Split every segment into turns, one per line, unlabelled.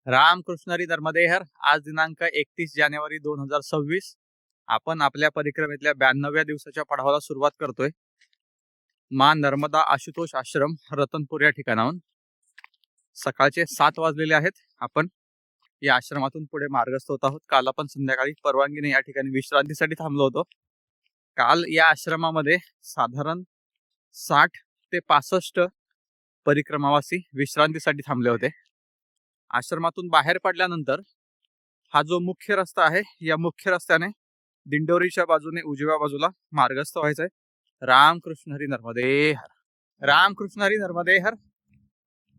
रामकृष्ण नर्मदे हर. आज दिनांक 31 जानेवारी 2026. आपण आपल्या परिक्रमेतल्या 92व्या दिवसाच्या पडावाला सुरुवात करतोय. माँ नर्मदा आशुतोष आश्रम रतनपूर या ठिकाणाहून सकाळचे 7 वाजलेले आहेत. आपण या आश्रमातून पुढे मार्गस्थ होत आहोत. काल आपण संध्याकाळी परवानगीने या ठिकाणी विश्रांतीसाठी थांबलो होतो. काल या आश्रमामध्ये साधारण 60 ते 65 परिक्रमावासी विश्रांतीसाठी थांबले होते. आश्रमातून बाहेर पडल्यानंतर हा जो मुख्य रस्ता आहे, या मुख्य रस्त्याने दिंडोरीच्या बाजूने उजव्या बाजूला मार्गस्थ व्हायचंय. रामकृष्ण हरी नर्मदे हर. रामकृष्ण हरी नर्मदे हर.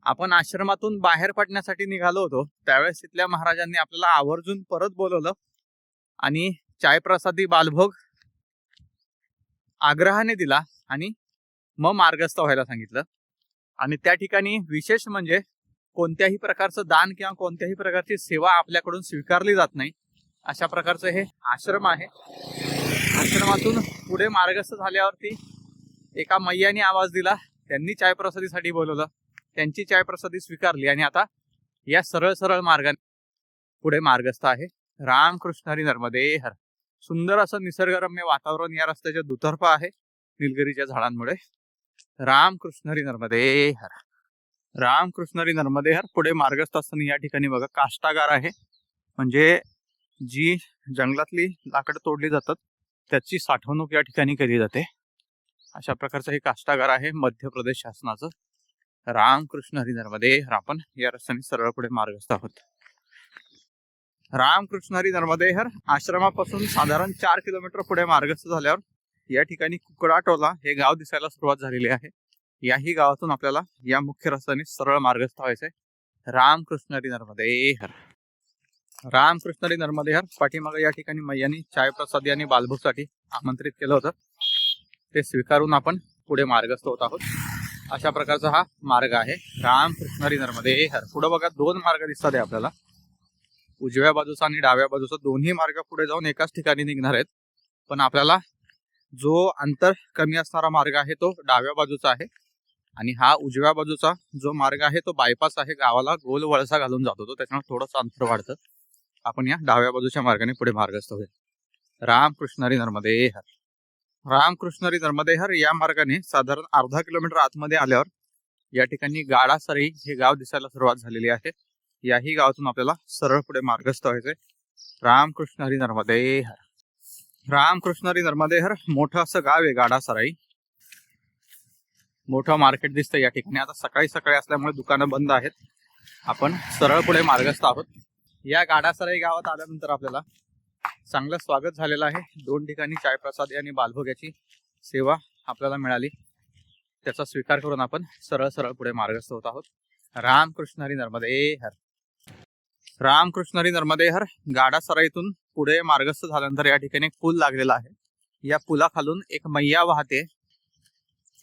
आपण आश्रमातून बाहेर पडण्यासाठी निघालो होतो त्यावेळेस तिथल्या महाराजांनी आपल्याला आवर्जून परत बोलवलं आणि चायप्रसादी बालभोग आग्रहाने दिला आणि मग मार्गस्थ व्हायला सांगितलं. आणि त्या ठिकाणी विशेष म्हणजे कोणत्याही प्रकारचं दान किंवा कोणत्याही प्रकारची सेवा आपल्याकडून स्वीकारली जात नाही, अशा प्रकारचं हे आश्रम आहे. आश्रमातून पुढे मार्गस्थ झाल्यावरती एका मैयाने आवाज दिला, त्यांनी चायप्रसादीसाठी बोलवलं, त्यांची चायप्रसादी स्वीकारली आणि आता या सरळ सरळ मार्गाने पुढे मार्गस्थ आहे. रामकृष्ण हरी नर्मदे हर. सुंदर असं निसर्गरम्य वातावरण या रस्त्याच्या दुतर्फा आहे निलगिरीच्या झाडांमुळे. रामकृष्ण हरी नर्मदे हर. रामकृष्ण हरी नर्मदे हर. पुढे मार्गस्थ असताना या ठिकाणी बघा काष्टागार आहे, म्हणजे जी जंगलातली लाकडं तोडली जातात त्याची साठवणूक या ठिकाणी केली जाते. अशा प्रकारचं हे काष्टागार आहे मध्य प्रदेश शासनाचं. रामकृष्ण हरी नर्मदे हर. आपण या रस्त्याने सरळ पुढे मार्गस्थ आहोत. रामकृष्ण हरी नर्मदे हर. आश्रमापासून साधारण 4 किलोमीटर पुढे मार्गस्थ झाल्यावर या ठिकाणी कुकडाटोला हे गाव दिसायला सुरुवात झालेली आहे. याही गावातून आपल्याला या मुख्य रस्त्याने सरळ मार्गस्थ व्हायचंय. रामकृष्ण हरी नर्मदे हर. रामकृष्ण हरी नर्मदे हर. पाठीमागे या ठिकाणी मैयांनी चायप्रसादी आणि बालभोगसाठी आमंत्रित केलं होतं, ते स्वीकारून आपण पुढे मार्गस्थ होत आहोत. अशा प्रकारचा हा मार्ग आहे. रामकृष्ण हरी नर्मदे हर. पुढे बघा 2 मार्ग दिसतात आहे आपल्याला, उजव्या बाजूचा आणि डाव्या बाजूचा. दोन्ही मार्ग पुढे जाऊन एकाच ठिकाणी निघणार आहेत, पण आपल्याला जो अंतर कमी असणारा मार्ग आहे तो डाव्या बाजूचा आहे आणि हा उजव्या बाजूचा जो मार्ग आहे तो बायपास आहे, गावाला गोल वळसा घालून जातो तो, त्याच्यामुळे थोडंसं अंतर वाढतं. आपण या डाव्या बाजूच्या मार्गाने पुढे मार्गस्थ होईल. रामकृष्ण हरी नर्मदे हर. रामकृष्ण हरी नर्मदे हर. या मार्गाने साधारण अर्धा किलोमीटर आतमध्ये आल्यावर या ठिकाणी गाडासरी हे गाव दिसायला सुरुवात झालेली आहे. याही गावातून आपल्याला सरळ पुढे मार्गस्थ व्हायचंय. रामकृष्ण हरी नर्मदे हर. रामकृष्ण हरी नर्मदे हर. मोठं असं गाव आहे गाडासराई. मोठं मार्केट दिसतं या ठिकाणी. आता सकाळी सकाळी असल्यामुळे दुकानं बंद आहेत. आपण सरळ पुढे मार्गस्थ आहोत. या गाडासराई गावात आल्यानंतर आपल्याला चांगलं स्वागत झालेलं आहे. 2 ठिकाणी चायप्रसादी आणि बालभोग्याची सेवा आपल्याला मिळाली, त्याचा स्वीकार करून आपण सरळ सरळ पुढे मार्गस्थ होत आहोत. रामकृष्ण हरी नर्मदे हर. रामकृष्ण हरी नर्मदे हर. गाडासराईतून पुढे मार्गस्थ झाल्यानंतर या ठिकाणी एक पूल लागलेला आहे. या पुलाखालून एक मैया वाहते.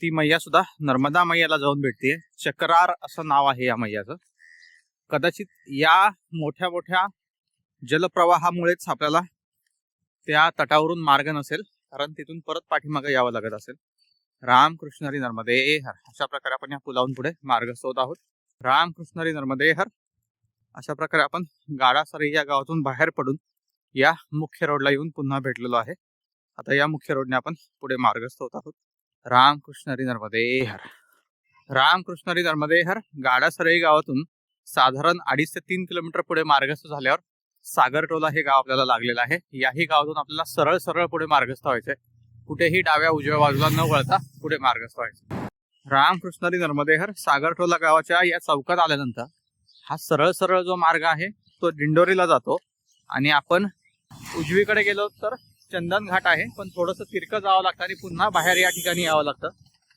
ती मैया सुद्धा नर्मदा मैयाला जाऊन भेटते. चक्रार असं नाव आहे या मैयाचं. कदाचित या मोठ्या मोठ्या जलप्रवाहामुळेच आपल्याला त्या तटावरून मार्ग नसेल, कारण तिथून परत पाठीमागे यावं लागत असेल. रामकृष्ण हरी नर्मदे हर. अशा प्रकारे आपण या पुलावून पुढे मार्गस्थ होत आहोत. रामकृष्ण हरी नर्मदे हर. अशा प्रकारे आपण गाडासरी या गावातून बाहेर पडून या मुख्य रोडला येऊन पुन्हा भेटलेलो आहे. आता या मुख्य रोडने आपण पुढे मार्गस्थ होत आहोत. रामकृष्ण हरी नर्मदे हर. रामकृष्ण हरी नर्मदे हर. गाडासराई गावातून साधारण 2.5 ते 3 किलोमीटर पुढे मार्गस्थ झाल्यावर सागरटोला हे गाव आपल्याला लागलेलं आहे. याही गावातून आपल्याला सरळ सरळ पुढे मार्गस्थ व्हायचंय. कुठेही डाव्या उजव्या बाजूला न वळता पुढे मार्गस्थ व्हायचं. रामकृष्ण हरी नर्मदे हर. सागरटोला गावाच्या या चौकात आल्यानंतर हा सरळ सरळ जो मार्ग आहे तो दिंडोरीला जातो आणि आपण उजवीकडे गेलो तर चंदन घाट आहे, पण थोडंसं तिरकं जावं लागतं आणि पुन्हा बाहेर या ठिकाणी यावं लागतं.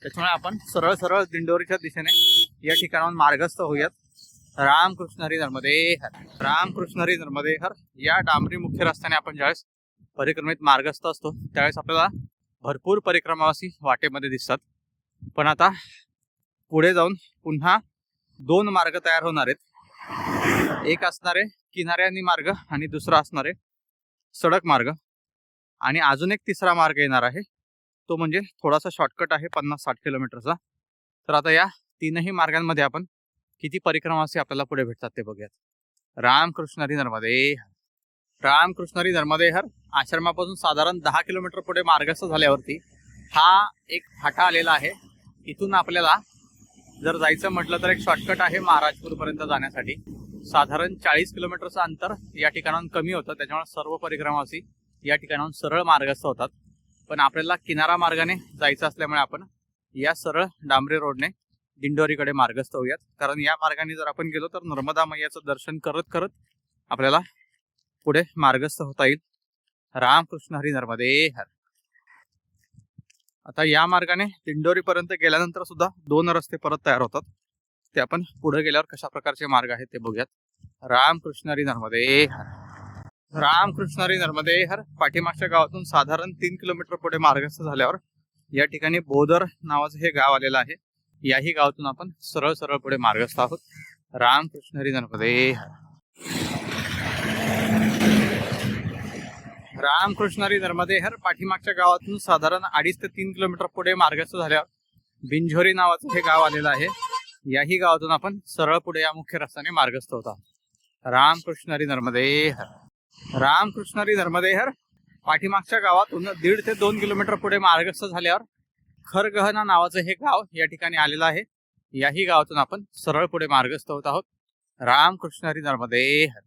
त्याच्यामुळे आपण सरळ सरळ दिंडोरीच्या दिशेने या ठिकाणाहून मार्गस्थ होऊयात. रामकृष्ण हरी नर्मदे हर. रामकृष्ण हरी नर्मदे हर. या डांबरी मुख्य रस्त्याने आपण ज्यावेळेस परिक्रमेत मार्गस्थ असतो त्यावेळेस आपल्याला भरपूर परिक्रमावासी वाटेमध्ये दिसतात, पण आता पुढे जाऊन पुन्हा 2 मार्ग तयार होणार आहेत. एक असणारे किनाऱ्यानी मार्ग आणि दुसरा असणारे सडक मार्ग, आणि अजून एक तिसरा मार्ग येणार आहे, तो म्हणजे थोडासा शॉर्टकट आहे 50-60 किलोमीटरचा. तर आता या 3ही मार्गांमध्ये आपण किती परिक्रमावासी आपल्याला पुढे भेटतात ते बघूयात. रामकृष्ण हरी नर्मदे हर. रामकृष्ण हरी नर्मदे हर. आश्रमापासून साधारण 10 किलोमीटर पुढे मार्गस्थ झाल्यावरती हा एक फाटा आलेला आहे. इथून आपल्याला जर जायचं म्हटलं तर एक शॉर्टकट आहे महाराजपूर पर्यंत जाण्यासाठी. साधारण 40 किलोमीटरचं अंतर या ठिकाणाहून कमी होतं, त्याच्यामुळे सर्व परिक्रमावासी या ठिकाणाहून सरळ मार्गस्थ होतात. पण आपल्याला किनारा मार्गाने जायचं असल्यामुळे आपण या सरळ डांबरी रोडने दिंडोरीकडे मार्गस्थ होऊयात. कारण या मार्गाने जर आपण गेलो तर नर्मदा मैयाचं दर्शन करत करत आपल्याला पुढे मार्गस्थ होता येईल. रामकृष्ण हरी नर्मदे हर. आता या मार्गाने दिंडोरी पर्यंत गेल्यानंतर सुद्धा 2 रस्ते परत तयार होतात. ते आपण पुढे गेल्यावर कशा प्रकारचे मार्ग आहेत ते बघूयात. रामकृष्ण हरी नर्मदे हर. रामकृष्ण हरी नर्मदे हर. पाठीमागच्या गावातून साधारण 3 किलोमीटर पुढे मार्गस्थ झाल्यावर या ठिकाणी बोदर नावाचं हे गाव आलेलं आहे. याही गावातून आपण सरळ सरळ पुढे मार्गस्थ आहोत. रामकृष्ण हरी नर्मदे हर. रामकृष्ण हरी नर्मदे हर. पाठीमागच्या गावातून साधारण 2.5 ते 3 किलोमीटर पुढे मार्गस्थ झाल्यावर बिंझोरी नावाचं हे गाव आलेलं आहे. याही गावातून आपण सरळ पुढे या मुख्य रस्त्याने मार्गस्थ होता. रामकृष्ण हरी नर्मदे हर. रामकृष्ण हरी नर्मदे हर. पाठीमागच्या गावातून 1.5 ते 2 किलोमीटर पुढे मार्गस्थ झाल्यावर खरगहना नावाचं हे गाव या ठिकाणी आलेलं आहे. याही गावातून आपण सरळ पुढे मार्गस्थ होत आहोत. रामकृष्ण हरी नर्मदे हर.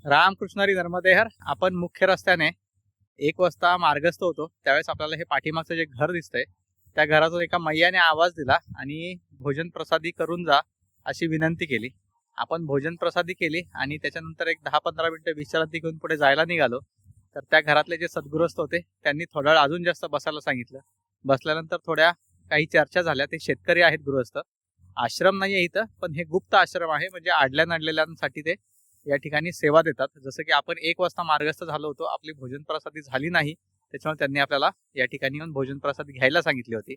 रामकृष्ण हरी नर्मदे हर. आपण मुख्य रस्त्याने 1 वाजता मार्गस्थ होतो त्यावेळेस आपल्याला हे पाठीमागचं जे घर दिसतंय त्या घरातून एका मैयाने आवाज दिला आणि भोजन प्रसादी करून जा अशी विनंती केली. आपण भोजन प्रसादी केली आणि त्याच्यानंतर एक 10-15 मिनिटं विश्रांती घेऊन पुढे जायला निघालो तर त्या घरातले जे सद्गृहस्थ होते त्यांनी थोडा वेळ अजून जास्त बसायला सांगितलं. बसल्यानंतर थोड्या काही चर्चा झाल्या. ते शेतकरी आहेत गृहस्थ. आश्रम नाही आहे इथं, पण हे गुप्त आश्रम आहे. म्हणजे आडल्या नडलेल्यांसाठी ते या ठिकाणी सेवा देतात. जसं की आपण 1 वाजता मार्गस्थ झालो होतो, आपली भोजन प्रसादी झाली नाही, त्याच्यामुळे त्यांनी आपल्याला या ठिकाणी येऊन भोजन प्रसादी घ्यायला सांगितली होती.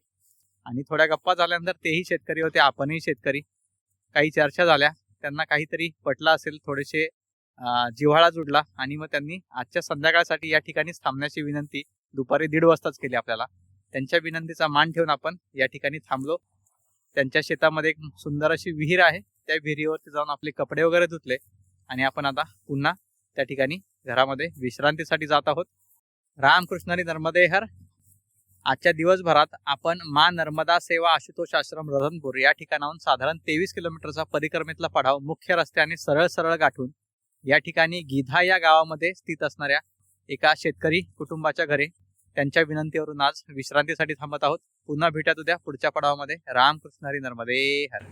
आणि थोड्या गप्पा झाल्यानंतर तेही शेतकरी होते, आपणही शेतकरी. काही चर्चा झाल्या, त्यांना काहीतरी पटलं असेल, थोडेसे जिव्हाळा जुडला आणि मग त्यांनी आजच्या संध्याकाळसाठी या ठिकाणीच थांबण्याची विनंती दुपारी 1:30 वाजताच केली आपल्याला. त्यांच्या विनंतीचा मान ठेवून आपण या ठिकाणी थांबलो. त्यांच्या शेतामध्ये एक सुंदर अशी विहीर आहे. त्या विहिरीवरती जाऊन आपले कपडे वगैरे धुतले आणि आपण आता पुन्हा त्या ठिकाणी घरामध्ये विश्रांतीसाठी जात आहोत. रामकृष्ण हरी नर्मदे हर. आजच्या दिवसभरात आपण मा नर्मदा सेवा आशुतोष आश्रम रतनपूर या ठिकाणाहून साधारण 23 किलोमीटरचा परिक्रमेतला पडाव मुख्य रस्त्याने सरळ सरळ गाठून या ठिकाणी गिधा या गावामध्ये स्थित असणाऱ्या एका शेतकरी कुटुंबाच्या घरी त्यांच्या विनंतीवरून आज विश्रांतीसाठी थांबत आहोत. पुन्हा भेटूयात उद्या पुढच्या पडावामध्ये. रामकृष्ण हरी नर्मदे हर.